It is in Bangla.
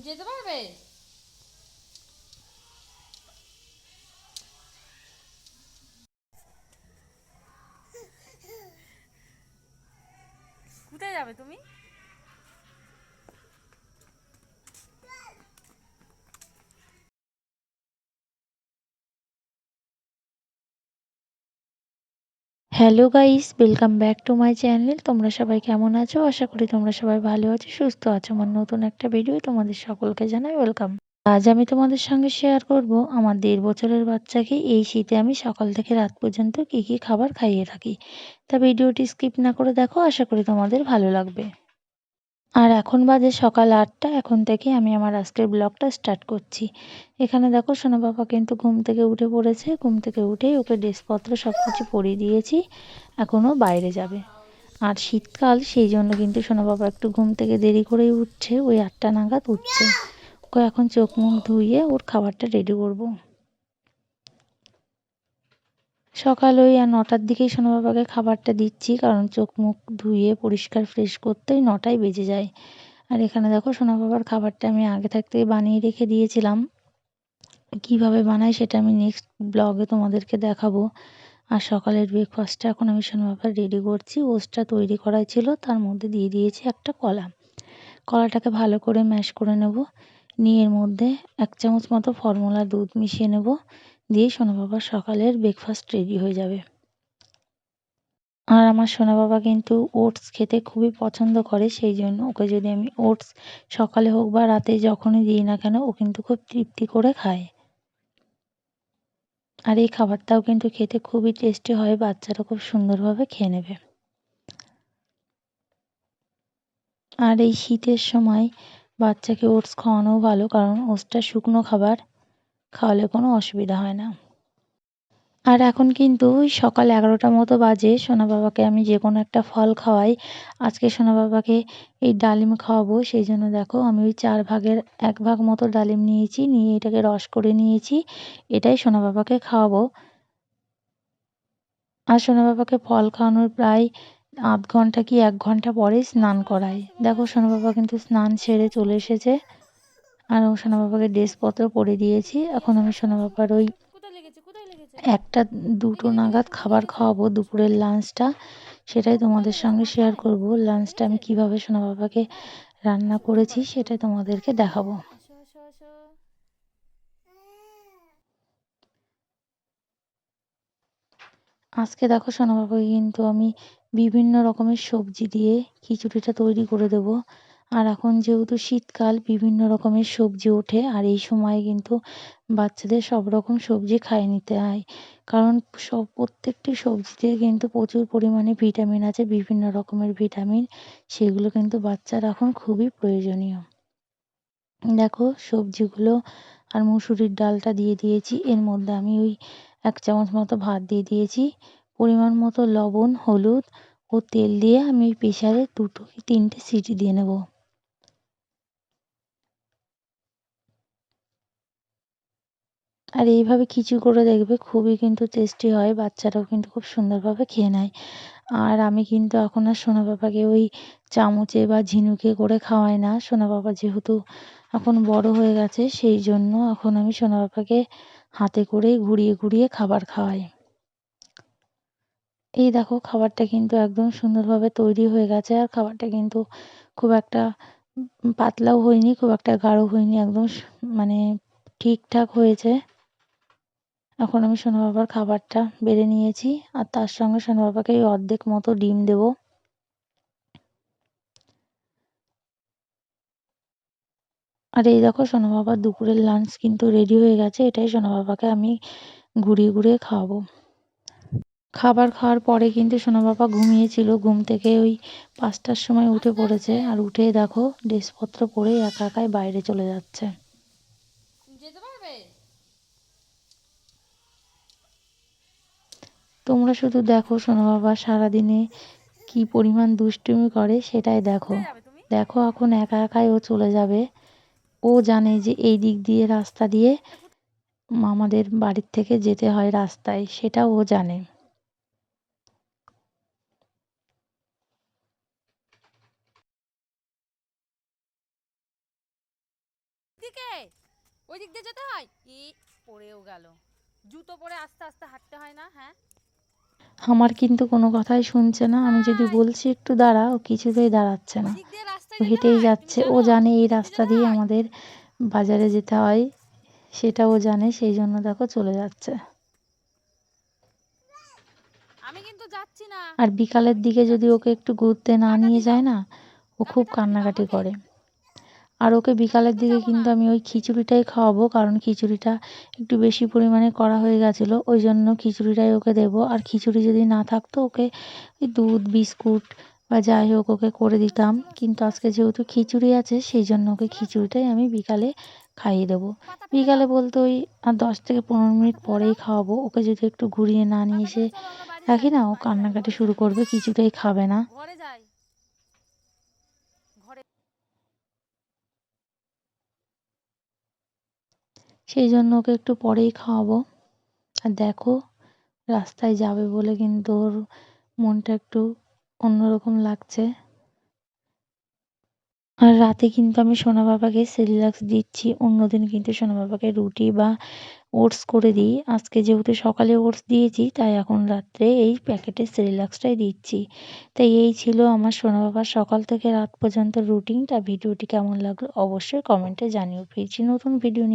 যেতে পারবে? কোথায় যাবে তুমি? Hello guys, welcome back to my channel. তোমরা সবাই কেমন আছো? আশা করি তোমরা সবাই ভালো আছো, সুস্থ আছো। আমার নতুন একটা ভিডিও তোমাদের সকলকে জানাই ওয়েলকাম। আজ আমি তোমাদের সঙ্গে শেয়ার করব আমার 1.5 বছরের বাচ্চাকে এই শীতে আমি সকাল থেকে রাত পর্যন্ত কি কি খাবার খাইয়ে থাকি। তা ভিডিওটি স্কিপ না করে দেখো, আশা করি তোমাদের ভালো লাগবে। আর এখন বাজে সকাল 8টা। এখন থেকে আমি আমার আজকের ব্লগটা স্টার্ট করছি। এখানে দেখো সোনা বাবা কিন্তু ঘুম থেকে উঠে পড়েছে। ঘুম থেকে উঠেই ওকে ড্রেসপত্র সব কিছু পরিয়ে দিয়েছি। এখনও বাইরে যাবে। আর শীতকাল, সেই জন্য কিন্তু সোনা বাবা একটু ঘুম থেকে দেরি করেই উঠছে, ওই 8টা নাগাদ উঠছে। ওকে এখন চোখ মুখ ধুইয়ে ওর খাবারটা রেডি করব। সকাল ওই 9টার দিকেই সোনা বাবাকে খাবারটা দিচ্ছি, কারণ চোখ মুখ ধুয়ে পরিষ্কার ফ্রেশ করতেই 9টাই বেজে যায়। আর এখানে দেখো সোনা বাবার খাবারটা আমি আগে থাকতেই বানিয়ে রেখে দিয়েছিলাম। কিভাবে বানাই সেটা আমি নেক্সট ব্লগে তোমাদেরকে দেখাবো। আর সকালের ব্রেকফাস্টটা এখন আমি সোনা বাবার রেডি করছি। ওটসটা তৈরি করাই ছিল, তার মধ্যে দিয়ে দিয়েছি একটা কলা। কলাটাকে ভালো করে ম্যাশ করে নেব। নিয়ে এর মধ্যে 1 চামচ মতো ফর্মুলা দুধ মিশিয়ে নেব। দিয়ে সোনা বাবার সকালের ব্রেকফাস্ট রেডি হয়ে যাবে। আর আমার সোনা বাবা কিন্তু ওটস খেতে খুবই পছন্দ করে, সেই জন্য ওকে যদি আমি ওটস সকালে হোক বা রাতে যখনই দিই না কেন, ও কিন্তু খুব তৃপ্তি করে খায়। আর এই খাবারটাও কিন্তু খেতে খুবই টেস্টি হয়, বাচ্চারা খুব সুন্দরভাবে খেয়ে নেবে। আর এই শীতের সময় বাচ্চাকে ওটস খাওয়ানোও ভালো, কারণ ওটসটা শুকনো খাবার, খাওয়ালে কোনো অসুবিধা হয় না। আর এখন কিন্তু ওই সকাল 11টা মতো বাজে। সোনা বাবাকে আমি যে কোনো একটা ফল খাওয়াই। আজকে সোনা বাবাকে এই ডালিম খাওয়াবো, সেই জন্য দেখো আমি ওই 4 ভাগের 1 ভাগ মতো ডালিম নিয়েছি, নিয়ে এটাকে রস করে নিয়েছি। এটাই সোনা বাবাকে খাওয়াবো। আর সোনা বাবাকে ফল খাওয়ানোর প্রায় আধ ঘন্টা কি 1 ঘন্টা পরেই স্নান করাই। দেখো সোনা বাবা কিন্তু স্নান সেরে চলে এসেছে। আর ও সোনা বাবাকে ড্রেসপত্র পরিয়ে দিয়েছি। এখন আমি সোনা বাবার ওই কোথায় লেগেছে? কোথায় লেগেছে? 1টা 2টো এদিকে এদিকে নাগাদ দেখো কোথায় খাবার লেগেছে? খাওয়াবো, দুপুরের লাঞ্চটা। সেটাই কোথায় তোমাদের লেগেছে? সঙ্গে শেয়ার মাথায়? করব। লাঞ্চটা আমি লেগেছে? কিভাবে সোনা বাবাকে রান্না আসো করেছি বাবা, আসো। সেটাই তোমাদেরকে দেখাবো। আসো, আসো, আসো। আজকে দেখো সোনা বাবাকে কিন্তু আমি বিভিন্ন রকমের সবজি দিয়ে খিচুড়িটা তৈরি করে দেব। আর এখন যেহেতু শীতকাল, বিভিন্ন রকমের সবজি ওঠে, আর এই সময় কিন্তু বাচ্চাদের সব রকম সবজি খাইয়ে নিতে হয়, কারণ প্রত্যেকটি সবজিতে কিন্তু প্রচুর পরিমাণে ভিটামিন আছে, বিভিন্ন রকমের ভিটামিন। সেগুলো কিন্তু বাচ্চার এখন খুবই প্রয়োজনীয়। দেখো সবজিগুলো আর মুসুরির ডালটা দিয়ে দিয়েছি। এর মধ্যে আমি ওই 1 চামচ মতো ভাত দিয়ে দিয়েছি। পরিমাণ মতো লবণ, হলুদ ও তেল দিয়ে আমি ওই প্রেসারে 2টো কি 3টে সিটি দিয়ে নেব। আর এইভাবে খিচুড়ি করে দেখবে, খুবই কিন্তু টেস্টি হয়, বাচ্চারাও কিন্তু খুব সুন্দরভাবে খেয়ে নেয়। আর আমি কিন্তু এখন আর সোনা বাবাকে ওই চামচে বা ঝিনুকে করে খাওয়াই না। সোনা বাবা যেহেতু এখন বড় হয়ে গেছে, সেই জন্য এখন আমি সোনা বাবাকে হাতে করেই ঘুরিয়ে ঘুরিয়ে খাবার খাওয়াই। এই দেখো খাবারটা কিন্তু একদম সুন্দরভাবে তৈরি হয়ে গেছে। আর খাবারটা কিন্তু খুব একটা পাতলাও হয়নি, খুব একটা গাঢ় হয়নি, একদম মানে ঠিকঠাক হয়েছে। এখন আমি সোনা বাবার খাবারটা বেড়ে নিয়েছি, আর তার সঙ্গে সোনা বাবাকে ওই অর্ধেক মতো ডিম দেবো। আর এই দেখো সোনা বাবার দুপুরের লাঞ্চ কিন্তু রেডি হয়ে গেছে। এটাই সোনা বাবাকে আমি ঘুরিয়ে ঘুরিয়ে খাওয়াবো। খাবার খাওয়ার পরে কিন্তু সোনা বাবা ঘুমিয়েছিল। ঘুম থেকে ওই 5টার সময় উঠে আস্তে পড়েছে, আস্তে। আর উঠেই দেখো ড্রেসপত্র পরে একা একাই বাইরে চলে যাচ্ছে। যেতে পারবে? তোমরা শুধু দেখো সোনা বাবা সারাদিনে কি পরিমাণ দুষ্টুমি করে সেটাই দেখো। কোথায় যাবে তুমি? দেখো এখন একা একাই ও চলে যাবে। ও জানে যে এই দিক দিয়ে রাস্তা দিয়ে আমাদের বাড়ির থেকে যেতে হয় রাস্তায়, সেটাও ও জানে। দিকে, ওই দিক দিয়ে যেতে হয়। পড়েও গেল। জুতো পরে আস্তে আস্তে হাঁটতে হয় না? হ্যাঁ, আমার কিন্তু কোনো কথাই শুনছে না। আমি যদি কোথায়? বলছি একটু দাঁড়া, ও কিছুতেই দাঁড়াচ্ছে ওই না। দিক দিয়ে ও রাস্তায় যেতে হেঁটেই হয়, তুমি যাচ্ছে। ও জানো? জানে এই ওই দিক দিয়ে রাস্তা যেতে দিয়ে হয়। আমাদের বাজারে যেতে হয়, সেটা ও জানে, সেই জন্য দেখো চলে যাচ্ছে। আমি কিন্তু যাচ্ছি না। আর বিকালের আমি দিকে কিন্তু যদি যাচ্ছি। ওকে একটু ঘুরতে না টাকা নিয়ে দিয়ে যাও। যায় না, ও কাকে খুব টাকা দিবা? কান্নাকাটি আমাকে? করে। আর ওকে আমি বিকালের কিন্তু দিকে যাবো না। কিন্তু আমি ওই খিচুড়িটাই খাওয়াবো, কারণ খিচুড়িটা একটু বেশি পরিমাণে করা হয়ে গেছিলো, ওই জন্য খিচুড়িটাই ওকে দেবো। আর খিচুড়ি যদি না থাকতো ওকে ওই দুধ বিস্কুট বা যাই হোক ওকে করে চলে আসো, দিতাম, চলে আসো, কিন্তু চলে আজকে আসো, যেহেতু খিচুড়ি আছে সেই জন্য ওকে চলে আসো। খিচুড়িটাই আমি বিকালে খাইয়ে দেবো। পাতা ফেলে বিকালে দাও। বলতে ওই 10 থেকে 15 মিনিট পাতা ফেলে পরেই দাও। খাওয়াবো। ওকে যদি একটু ঘুরিয়ে না নিয়ে পাতা এসে ফেলে চলো আমরা বাড়ি রাখি যাই। না, ও বাড়ি যাই, কান্নাকাটি ঘরে শুরু যাই। করবে, কিছুতেই খাবে না। ঘরে যাই। ঘরে। সেই জন্য ওকে একটু পরেই খাওয়াবো। আর দেখো রাস্তায় যাবে বলে কিন্তু ওর মনটা একটু অন্যরকম লাগছে। আর রাতে কিন্তু আমি সোনা বাবাকে সেরিল্যাক্স দিচ্ছি। অন্যদিন কিন্তু সোনা বাবাকে রুটি বা ওটস করে দিই। আজকে যেহেতু সকালে ওটস দিয়েছি, তাই এখন রাত্রে এই প্যাকেটের সেরিল্যাক্সটাই দিচ্ছি। তাই এই ছিল আমার সোনা বাবার সকাল থেকে রাত পর্যন্ত রুটিনটা। ভিডিওটি কেমন লাগলো অবশ্যই কমেন্টে জানিও। ফিরছি নতুন ভিডিও নিয়ে।